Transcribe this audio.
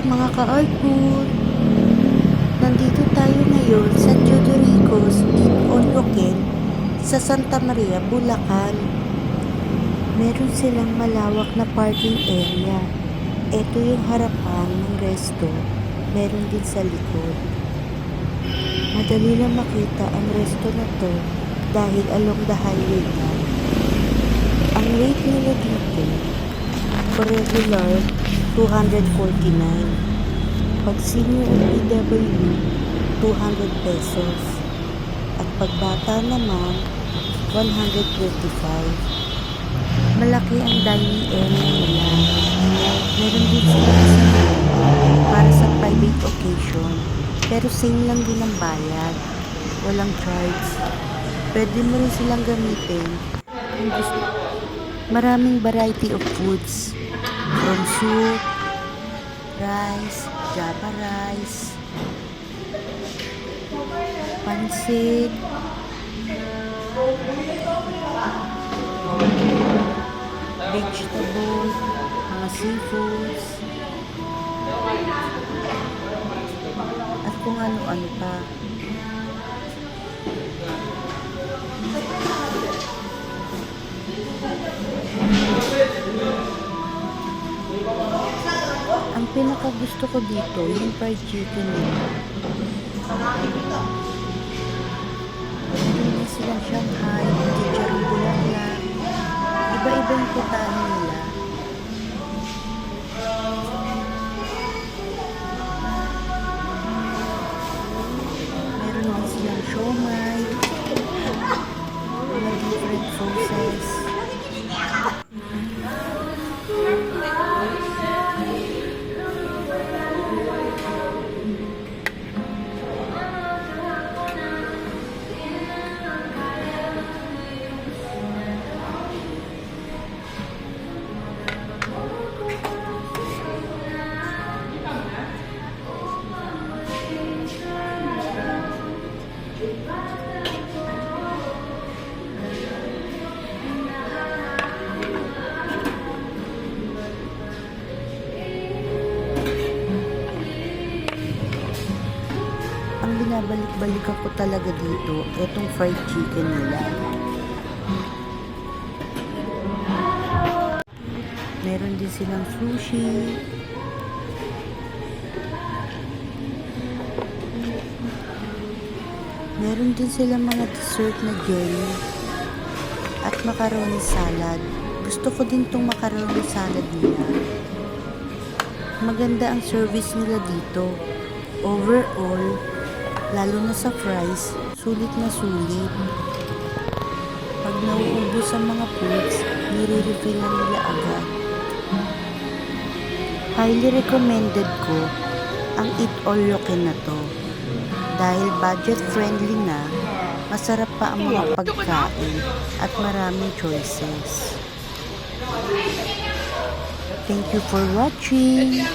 mga ka-artwood! Nandito tayo ngayon sa Teodoricos Eat on Local sa Santa Maria, Bulacan. Meron silang malawak na parking area. Ito yung harapan ng resto. Meron din sa likod. Madali lang makita ang resto na to dahil along the highway na. Ang rate nila dito, for regular, 249. Pag senior at PW, 200 pesos. At pag bata naman, 125. Malaki ang dining area nila. Meron din sila sa para sa private occasion. Pero same lang din ang bayad. Walang charge. Pwede mo rin silang gamitin kung gusto. Maraming variety of foods. From soup, rice, java rice, pansit, vegetable, mga seafoods, at kung ano-ano pa. Ang pinakagusto ko dito, yung fried chicken nila. Hindi silang Shanghai, chicharong bulaklak. Iba-iba yung putahe nila. Meron din silang siomai, mga different sauces. Ang binabalik-balikan ko talaga dito, itong fried chicken nila. Meron din silang sushi. Meron din silang mga dessert na jelly at macaroni salad. Gusto ko din tong macaroni salad nila. Maganda ang service nila dito. Overall, lalo na sa fries, sulit na sulit. Pag nauubos ang mga foods, nire-refill na nila agad. Highly recommended ko ang Eat All You Can na to. Dahil budget friendly na, masarap pa ang mga pagkain at maraming choices. Thank you for watching!